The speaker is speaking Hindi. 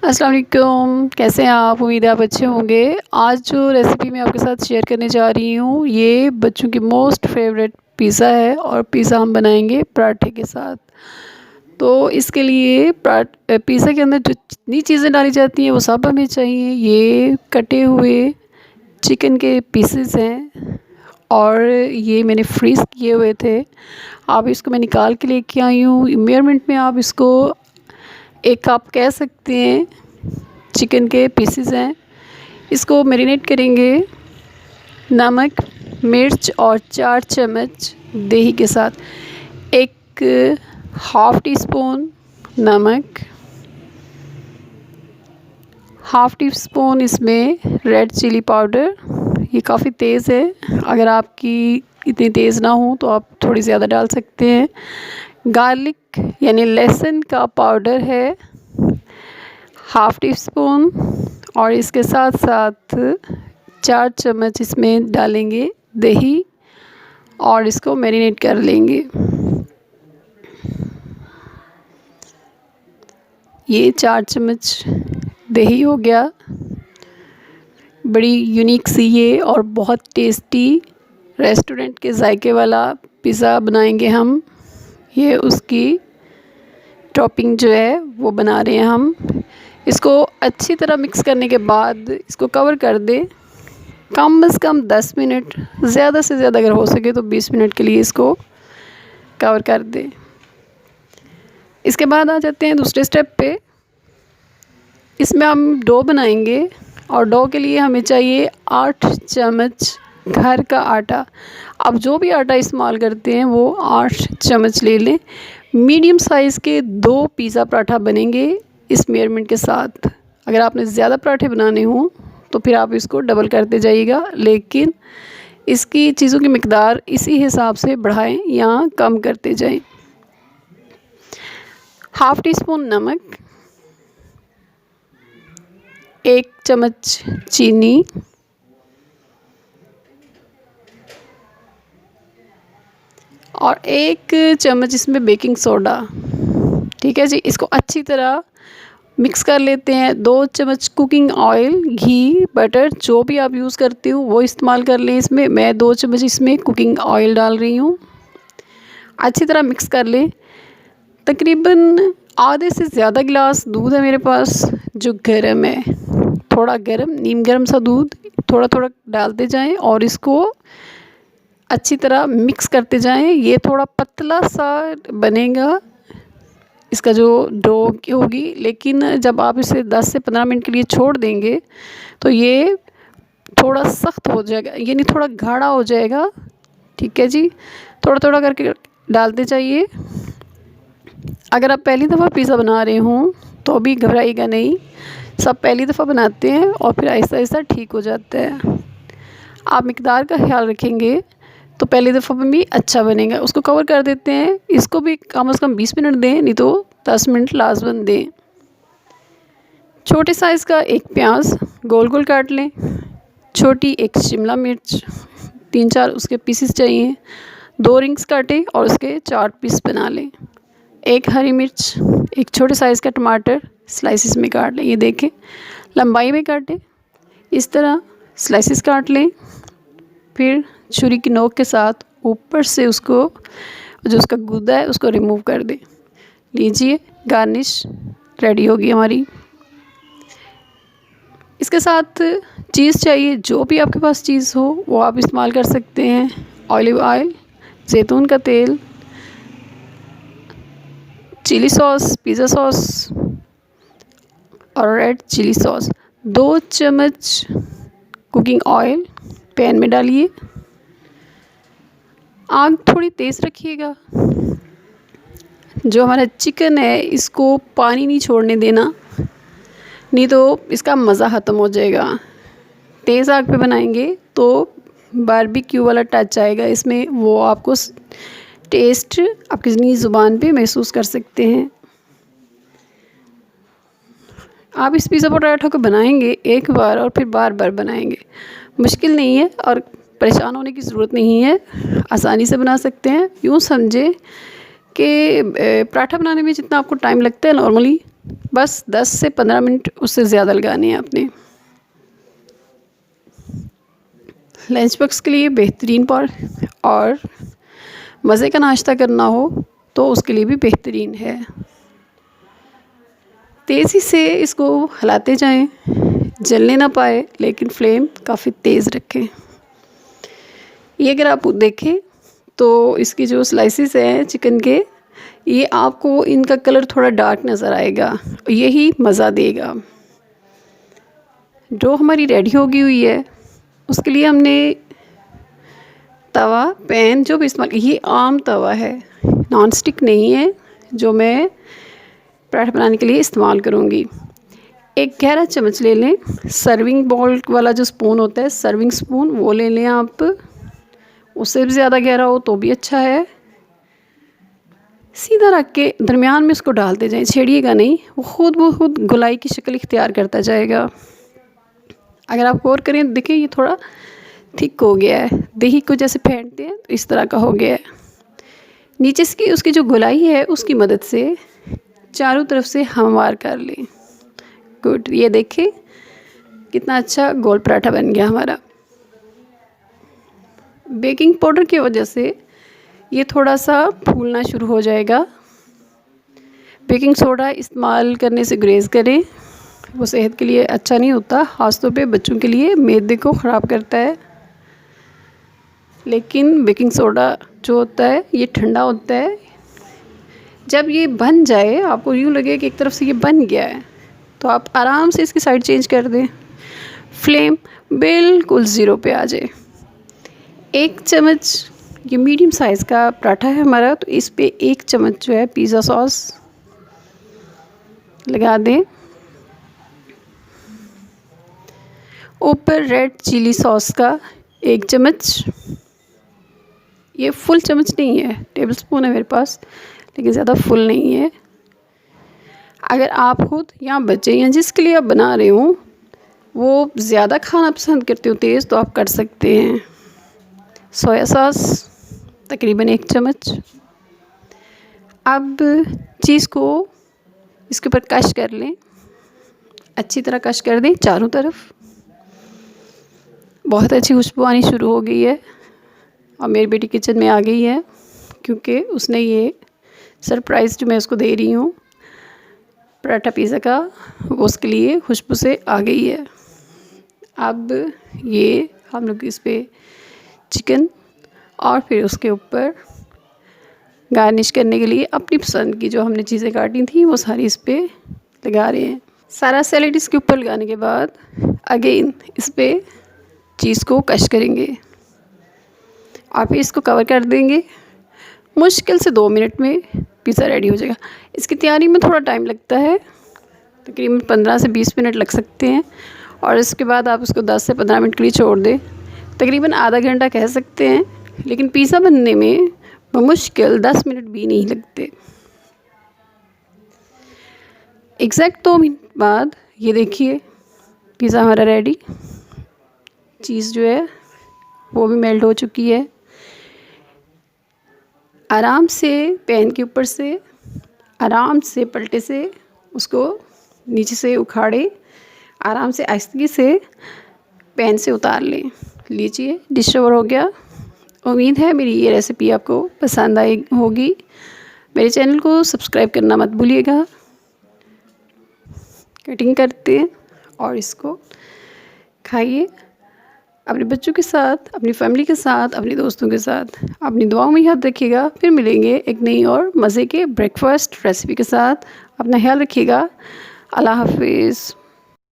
अस्सलाम वालेकुम, कैसे हैं आप? उम्मीद है आप अच्छे होंगे। आज जो रेसिपी मैं आपके साथ शेयर करने जा रही हूँ, ये बच्चों की मोस्ट फेवरेट पिज़्ज़ा है और पिज़्ज़ा हम बनाएंगे पराठे के साथ। तो इसके लिए पिज़्ज़ा के अंदर जो जितनी चीज़ें डाली जाती हैं वो सब हमें चाहिए। ये कटे हुए चिकन के पीसेस हैं और ये मैंने फ्रीज़ किए हुए थे। आप इसको मैं निकाल के लेके आई हूँ। मेजरमेंट में आप इसको एक कप कह सकते हैं। चिकन के पीसेस हैं, इसको मैरिनेट करेंगे नमक, मिर्च और 4 चम्मच दही के साथ। एक हाफ़ टी स्पून नमक, हाफ़ टी स्पून इसमें रेड चिली पाउडर। ये काफ़ी तेज़ है, अगर आपकी इतनी तेज़ ना हो तो आप थोड़ी ज़्यादा डाल सकते हैं। गार्लिक यानी लहसुन का पाउडर है हाफ़ टी स्पून और इसके साथ साथ 4 चम्मच इसमें डालेंगे दही और इसको मैरिनेट कर लेंगे। ये 4 चम्मच दही हो गया। बड़ी यूनिक सी ये और बहुत टेस्टी रेस्टोरेंट के जायके वाला पिज़्ज़ा बनाएंगे हम। ये उसकी टॉपिंग जो है वो बना रहे हैं हम। इसको अच्छी तरह मिक्स करने के बाद इसको कवर कर दें कम से कम 10 मिनट, ज़्यादा से ज़्यादा अगर हो सके तो 20 मिनट के लिए इसको कवर कर दें। इसके बाद आ जाते हैं दूसरे स्टेप पे। इसमें हम डो बनाएंगे और डो के लिए हमें चाहिए 8 चम्मच घर का आटा। आप जो भी आटा इस्तेमाल करते हैं वो 8 चम्मच ले लें। मीडियम साइज़ के 2 पिज़्ज़ा पराठा बनेंगे इस मेजरमेंट के साथ। अगर आपने ज़्यादा पराठे बनाने हों तो फिर आप इसको डबल करते जाइएगा, लेकिन इसकी चीज़ों की मिकदार इसी हिसाब से बढ़ाएं या कम करते जाएं। हाफ़ टी स्पून नमक, 1 चम्मच चीनी, और 1 चम्मच इसमें बेकिंग सोडा। ठीक है जी, इसको अच्छी तरह मिक्स कर लेते हैं। 2 चम्मच कुकिंग ऑयल, घी, बटर जो भी आप यूज़ करते हो वो इस्तेमाल कर लें इसमें। मैं 2 चम्मच इसमें कुकिंग ऑयल डाल रही हूँ। अच्छी तरह मिक्स कर लें। तकरीबन आधे से ज़्यादा गिलास दूध है मेरे पास जो गर्म है, थोड़ा गर्म, नीम गर्म सा दूध थोड़ा थोड़ा डालते जाएं और इसको अच्छी तरह मिक्स करते जाएं। ये थोड़ा पतला सा बनेगा इसका जो डो होगी, लेकिन जब आप इसे 10 से 15 मिनट के लिए छोड़ देंगे तो ये थोड़ा सख्त हो जाएगा, यानी थोड़ा गाढ़ा हो जाएगा। ठीक है जी, थोड़ा थोड़ा करके डालते जाइए। अगर आप पहली दफ़ा पिज़्ज़ा बना रहे हों तो भी घबराइएगा नहीं, सब पहली दफ़ा बनाते हैं और फिर आहिस्ता आहिस्ता ठीक हो जाता है। आप मिकदार का ख्याल रखेंगे तो पहली दफ़ा में भी अच्छा बनेगा। उसको कवर कर देते हैं। इसको भी कम से कम 20 मिनट दें, नहीं तो 10 मिनट लाजमन दें। छोटे साइज़ का एक प्याज गोल गोल काट लें। छोटी एक शिमला मिर्च, 3-4 उसके पीसेस चाहिए। 2 रिंग्स काटें और उसके 4 पीस बना लें। 1 हरी मिर्च, एक छोटे साइज़ का टमाटर स्लाइसिस में काट लें। ये देखें, लंबाई में काटें, इस तरह स्लाइसिस काट लें। फिर छुरी की नोक के साथ ऊपर से उसको जो उसका गूदा है उसको रिमूव कर दें। लीजिए, गार्निश रेडी होगी हमारी। इसके साथ चीज़ चाहिए, जो भी आपके पास चीज़ हो वो आप इस्तेमाल कर सकते हैं। ऑलिव ऑयल, जैतून का तेल, चिली सॉस, पिज़्ज़ा सॉस और रेड चिली सॉस। 2 चम्मच कुकिंग ऑयल पैन में डालिए। आग थोड़ी तेज़ रखिएगा। जो हमारा चिकन है इसको पानी नहीं छोड़ने देना, नहीं तो इसका मज़ा ख़त्म हो जाएगा। तेज़ आग पे बनाएंगे तो बारबेक्यू वाला टच आएगा इसमें, वो आपको टेस्ट आपकी ज़ुबान पे महसूस कर सकते हैं। आप इस पिज़्ज़ा पराठा को बनाएंगे एक बार और फिर बार बार बनाएंगे। मुश्किल नहीं है और परेशान होने की ज़रूरत नहीं है, आसानी से बना सकते हैं। यूँ समझे कि पराठा बनाने में जितना आपको टाइम लगता है नॉर्मली, बस 10 से 15 मिनट उससे ज़्यादा लगाने हैं आपने। लंच बॉक्स के लिए बेहतरीन और मज़े का नाश्ता करना हो तो उसके लिए भी बेहतरीन है। तेज़ी से इसको हिलाते जाएं, जलने ना पाए, लेकिन फ्लेम काफ़ी तेज़ रखें। ये अगर आप देखें तो इसकी जो स्लाइसेस हैं चिकन के, ये आपको इनका कलर थोड़ा डार्क नज़र आएगा, यही मज़ा देगा। डो हमारी रेडी होगी हुई है, उसके लिए हमने तवा पैन जो भी इस्तेमाल, ये आम तवा है, नॉन स्टिक नहीं है, जो मैं पराठा बनाने के लिए इस्तेमाल करूँगी। एक गहरा चम्मच ले लें, सर्विंग बाउल वाला जो स्पून होता है, सर्विंग स्पून, वो ले लें आप। उससे भी ज़्यादा गहरा हो तो भी अच्छा है। सीधा रख के दरमियान में उसको डालते जाएं, छेड़िएगा नहीं, वो खुद गोलाई की शक्ल इख्तियार करता जाएगा। अगर आप गौर करें देखिए ये थोड़ा थिक हो गया है, दही को जैसे फेंटते हैं तो इस तरह का हो गया है। नीचे से उसकी जो गोलाई है उसकी मदद से चारों तरफ से हमवार कर लें। गुड, ये देखिए कितना अच्छा गोल पराठा बन गया हमारा। बेकिंग पाउडर की वजह से ये थोड़ा सा फूलना शुरू हो जाएगा। बेकिंग सोडा इस्तेमाल करने से गुरेज करें, वो सेहत के लिए अच्छा नहीं होता, ख़ासतौर पे बच्चों के लिए मैदे को ख़राब करता है। लेकिन बेकिंग सोडा जो होता है ये ठंडा होता है। जब ये बन जाए, आपको यूँ लगे कि एक तरफ से ये बन गया है, तो आप आराम से इसकी साइड चेंज कर दें, फ्लेम बिल्कुल ज़ीरो पे आ जाए। 1 चम्मच, ये मीडियम साइज़ का पराठा है हमारा, तो इस पे 1 चम्मच जो है पिज़्ज़ा सॉस लगा दें। ऊपर रेड चिली सॉस का 1 चम्मच, ये फुल चम्मच नहीं है, टेबल स्पून है मेरे पास, लेकिन ज़्यादा फुल नहीं है। अगर आप खुद या बच्चे या जिसके लिए आप बना रहे हो वो ज़्यादा खाना पसंद करते हो तेज़, तो आप कर सकते हैं। सोया सॉस तकरीबन 1 चम्मच। अब चीज़ को इसके ऊपर कश कर लें, अच्छी तरह कश कर दें चारों तरफ। बहुत अच्छी खुशबू आनी शुरू हो गई है और मेरी बेटी किचन में आ गई है, क्योंकि उसने ये सरप्राइज़ जो मैं उसको दे रही हूँ पराठा पिज़्ज़ा का, वो उसके लिए खुशबू से आ गई है। अब ये हम लोग इस पे चिकन और फिर उसके ऊपर गार्निश करने के लिए अपनी पसंद की जो हमने चीज़ें काटी थी वो सारी इस पे लगा रहे हैं। सारा सैलेड इसके ऊपर लगाने के बाद अगेन इस पे चीज़ को कश करेंगे और फिर इसको कवर कर देंगे। मुश्किल से 2 मिनट में पिज़्ज़ा रेडी हो जाएगा। इसकी तैयारी में थोड़ा टाइम लगता है, तकरीबन 15 से 20 मिनट लग सकते हैं, और इसके बाद आप उसको 10 से 15 मिनट के लिए छोड़ दें, तकरीबन आधा घंटा कह सकते हैं। लेकिन पिज़्ज़ा बनने में मुश्किल 10 मिनट भी नहीं लगते। एग्जैक्ट 2 मिनट बाद ये देखिए पिज़्ज़ा हमारा रेडी। चीज़ जो है वो भी मेल्ट हो चुकी है। आराम से पैन के ऊपर से आराम से पलटे से उसको नीचे से उखाड़े, आराम से आहिस्तगी से पैन से उतार लें। लीजिए डिश ओवर हो गया। उम्मीद है मेरी ये रेसिपी आपको पसंद आई होगी। मेरे चैनल को सब्सक्राइब करना मत भूलिएगा। कटिंग करते हैं और इसको खाइए अपने बच्चों के साथ, अपनी फैमिली के साथ, अपने दोस्तों के साथ। अपनी दुआओं में याद रखिएगा। फिर मिलेंगे एक नई और मज़े के ब्रेकफास्ट रेसिपी के साथ। अपना ख्याल रखिएगा। अल्लाह हाफिज़।